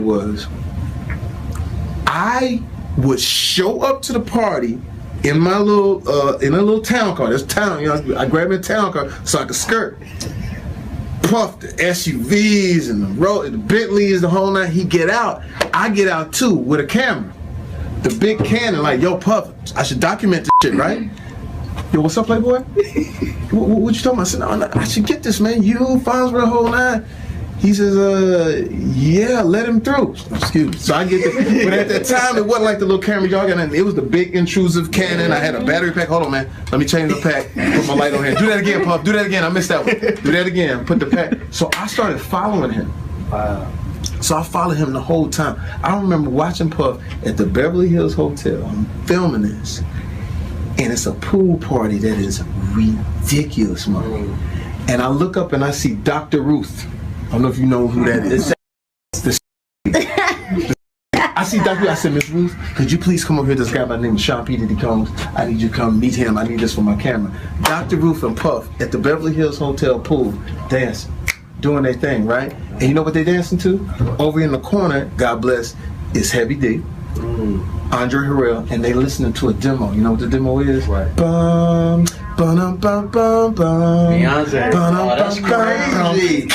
was I would show up to the party in my little town car. There's town, you know. I grabbed a town car so I could skirt. Puff the SUVs and the Bentleys, the whole night. He get out. I get out too with a camera, the big Canon. Like, yo, Puff, I should document this shit, right? Yo, what's up, Playboy? what you talking about? I said, no, I should get this, man. You, Fonzworth, the whole nine. He says, yeah, let him through. Excuse me. So I get this. But at that time, it wasn't like the little camera y'all got. It was the big intrusive Canon. I had a battery pack. Hold on, man. Let me change the pack. Put my light on here. Do that again, Puff. Do that again. I missed that one. Do that again. Put the pack. So I started following him. Wow. So I followed him the whole time. I remember watching Puff at the Beverly Hills Hotel. I'm filming this. And it's a pool party that is ridiculous, man. And I look up and I see Dr. Ruth. I don't know if you know who that is. I see Dr. Ruth. I said, Miss Ruth, could you please come over here? This guy by the name of Sean P. Diddy Combs. I need you to come meet him. I need this for my camera. Dr. Ruth and Puff at the Beverly Hills Hotel pool dancing, doing their thing, right? And you know what they dancing to? Over in the corner, God bless, is Heavy D. Andre Harrell, and they listening to a demo. You know what the demo is? Right. Bum, bum, bum, bum, bum. Beyonce. Oh, that's crazy.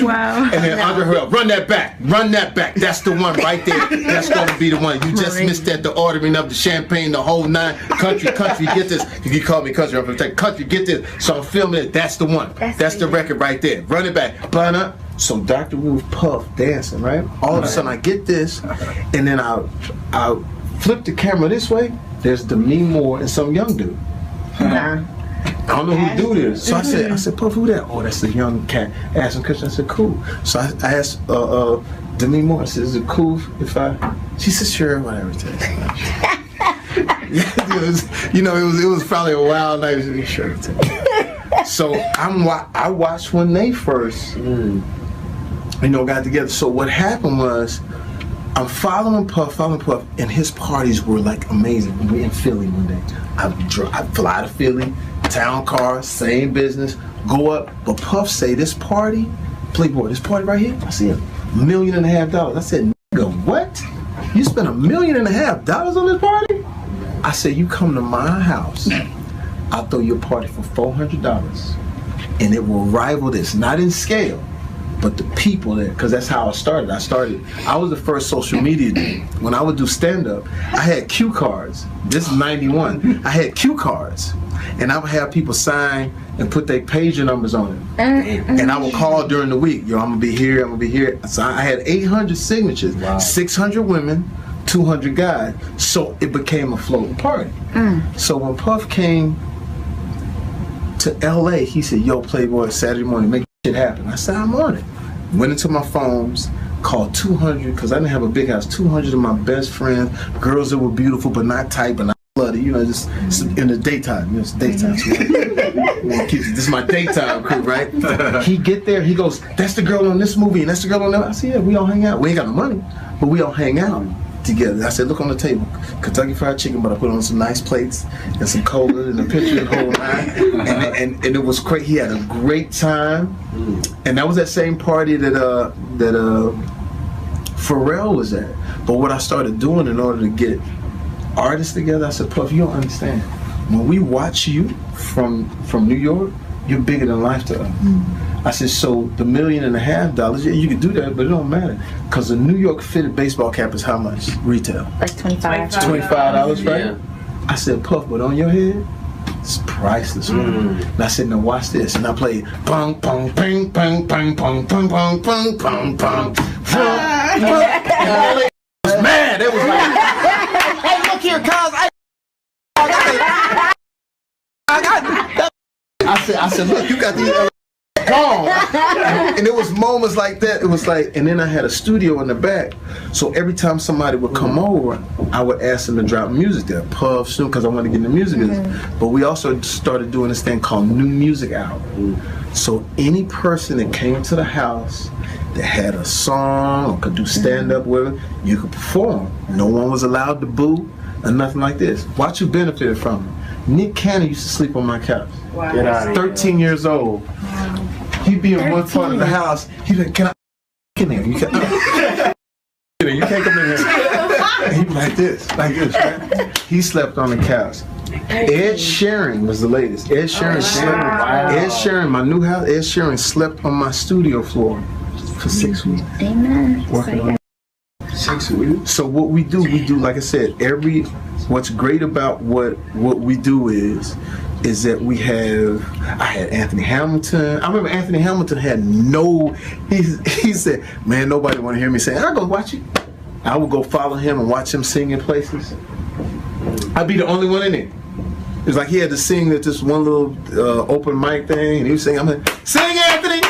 Wow. And then Andre Harrell, run that back. Run that back. That's the one right there. That's going to be the one. You just missed that, the ordering of the champagne, the whole nine. Country, get this. If you call me country, I'm going to take country, get this. So I'm filming it. That's the one. That's the record right there. Run it back. Bun up. So Dr. Ruth, Puff dancing, right? All of a sudden I get this, and then I flip the camera this way. There's Demi Moore and some young dude. I don't know who the dude is. So I said, Puff, who that? Oh, that's the young cat. I asked him question. I said, cool. So I asked Demi Moore. I said, is it cool if I? She said, sure, whatever. It was probably a wild night. Sure. So I watched when they first, got together. So what happened was, I'm following Puff, and his parties were like amazing. We were in Philly one day. I fly to Philly, town car, same business, go up. But Puff say, this party, Playboy, this party right here, I see $1.5 million. I said, nigga, what? You spent $1.5 million on this party? I said, you come to my house, I'll throw you a party for $400, and it will rival this, not in scale, but the people there, because that's how I started. I was the first social media dude. When I would do stand-up, I had cue cards. This is 91. I had cue cards, and I would have people sign and put their pager numbers on it. And I would call during the week, yo, I'm gonna be here, I'm gonna be here. So I had 800 signatures, 600 women, 200 guys. So it became a floating party. So when Puff came to LA, he said, yo, Playboy, Saturday morning, make shit happen. I said, I'm on it. Went into my phones, called 200, because I didn't have a big house, 200 of my best friends, girls that were beautiful but not tight, but not bloody, just in the daytime. It's daytime. So this is my daytime crew, right? He get there, he goes, that's the girl on this movie, and that's the girl on that. I said, yeah, we all hang out. We ain't got no money, but we all hang out together. I said, look on the table, Kentucky Fried Chicken, but I put on some nice plates and some cola and a picture of the whole nine. And it was great. He had a great time. And that was that same party that Pharrell was at. But what I started doing in order to get artists together, I said, Puff, you don't understand. When we watch you from New York, you're bigger than life to us. I said, so the $1.5 million, yeah, you could do that, but it don't matter. Because a New York fitted baseball cap is how much retail? Like $25. $25, right? Yeah. I said, Puff, but on your head, it's priceless. And I said, now watch this. And I played pong, pong, ping, pong, pong, pong, pong, pong, pong, pong, pong. And LA was mad. It was like, hey, look here, cuz. I said, look, you got these gone. And it was moments like that. It was like, and then I had a studio in the back. So every time somebody would come over, I would ask them to drop music there. Puff, soon, because I wanted to get in the music business. But we also started doing this thing called New Music Hour. So any person that came to the house that had a song or could do stand-up with it, you could perform. No one was allowed to boo or nothing like this. Watch who benefited from it. Nick Cannon used to sleep on my couch. Wow. Get out of 13 years old. He'd be in one part of the house. He'd be like, can I in there? You can, You can't come in here. And he be like this, right? He slept on the couch. Ed Sheeran was the latest. Ed Sheeran slept. Wow. Ed Sheeran, my new house. Ed Sheeran slept on my studio floor for 6 weeks. Amen. Working on 6 weeks. So what we do, like I said, what's great about what we do is that I had Anthony Hamilton. I remember Anthony Hamilton had he said, man, nobody want to hear me sing. I'll go watch it. I would go follow him and watch him sing in places. I'd be the only one in it. It was like he had to sing at this one little open mic thing, and he was singing, I'm like, sing, Anthony!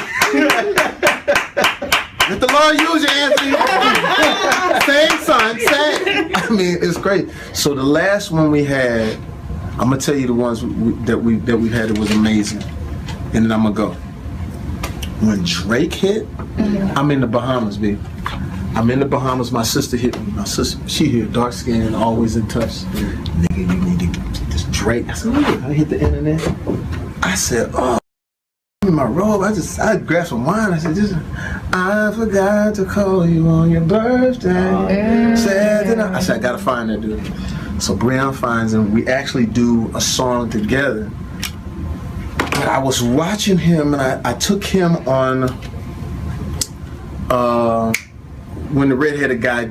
Let the Lord use you, Anthony! Sing, son, sing! I mean, it's great. So the last one we had, I'm gonna tell you the ones that we've had that was amazing, and then I'm gonna go. When Drake hit, I'm in the Bahamas, baby. I'm in the Bahamas. My sister hit me. My sister, she here, dark skin, always in touch. Nigga, you need to get this Drake. I said, oh, I hit the internet. I said, oh, in my robe. I grabbed some wine. I said, I forgot to call you on your birthday. I said, I gotta find that dude. So Breon finds him. We actually do a song together. But I was watching him, and I took him on. When the redheaded guy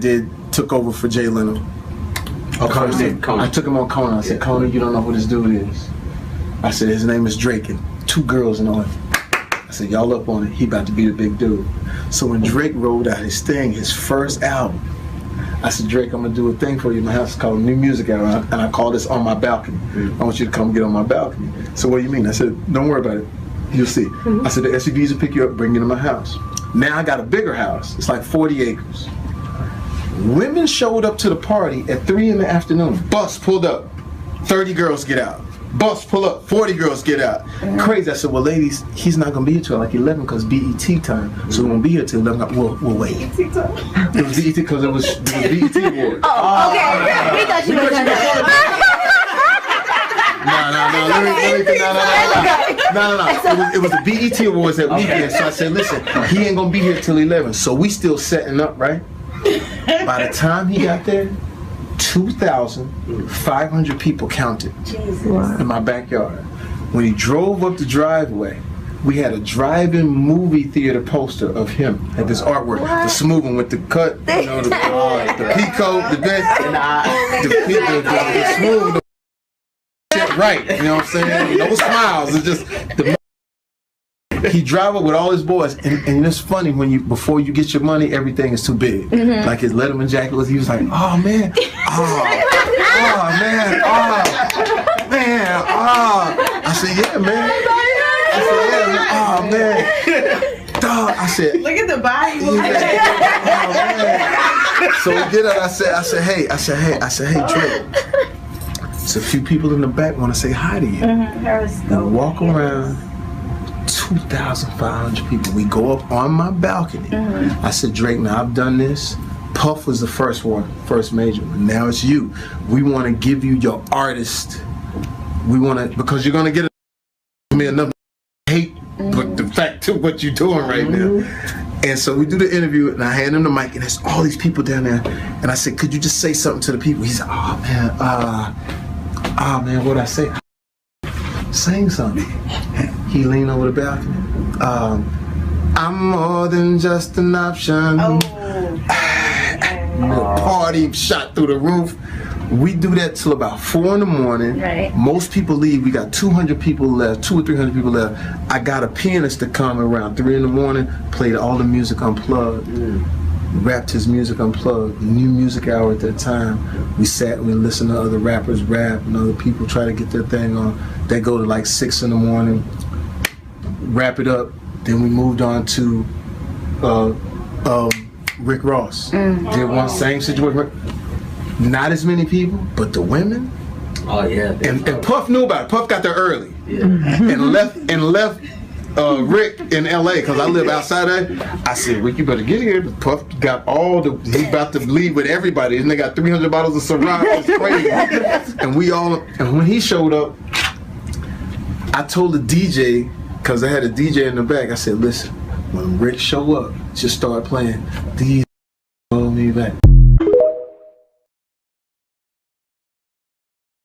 took over for Jay Leno. Conan. I took him on Conan. I said, Conan, you don't know who this dude is. I said, his name is Drake, and 2 girls and all. I said, y'all up on it. He about to be the big dude. So when Drake rolled out his thing, his first album, I said, Drake, I'm gonna do a thing for you. My house is called New Music Hour, and I call this On My Balcony. I want you to come get on my balcony. So what do you mean? I said, don't worry about it. You'll see. I said, the SUVs will pick you up, bring you to my house. Now I got a bigger house. It's like 40 acres. Women showed up to the party at 3 in the afternoon. Bus pulled up. 30 girls get out. Bus pull up. 40 girls get out. Crazy. I said, well, ladies, he's not going to be here till like 11 because BET time. So we won't be here till 11. We'll wait. BET time? It was BET because it was BET Awards. Oh, okay. We thought you were going to. No. It was the BET Awards that weekend. So I said, listen, he ain't gonna be here till 11. So we still setting up, right? By the time he got there, 2,500 people counted in my backyard. When he drove up the driveway, we had a drive-in movie theater poster of him at this artwork. The smooth one with the cut, you know, the peacoat, the smooth. Right, you know what I'm saying? No smiles. It's just he drive up with all his boys, and it's funny before you get your money, everything is too big. Like his Letterman jacket was. He was like, oh man, I said, yeah, man. Dog. I said, look at the body. So we get up. I said, hey, Drake. So a few people in the back want to say hi to you. We walk around, 2,500 people. We go up on my balcony. I said, Drake, now I've done this. Puff was the first major one. Now it's you. We want to give you your artist. We want to, because you're going to get another hate, but the fact to what you're doing right now. And so we do the interview, and I hand him the mic, and there's all these people down there. And I said, could you just say something to the people? He said, oh man, what'd I say? Sing something. He leaned over the balcony. I'm more than just an option. Party shot through the roof. We do that till about 4 in the morning. Right. Most people leave. We got 200 people left, 200 or 300 people left. I got a pianist to come around 3 in the morning, played all the music unplugged. Rapped his music unplugged. New Music Hour at that time. We sat and we listened to other rappers rap and other people try to get their thing on. They go to like 6 in the morning, wrap it up. Then we moved on to Rick Ross. Did one same situation. Not as many people, but the women. Oh yeah. And Puff knew about it. Puff got there early. And left Rick in LA because I live outside of it. I said, Rick, you better get here. But Puff got he's about to leave with everybody. And they got 300 bottles of Ciroc. It's crazy. And when he showed up, I told the DJ, because I had a DJ in the back, I said, listen, when Rick show up, just start playing these me anything.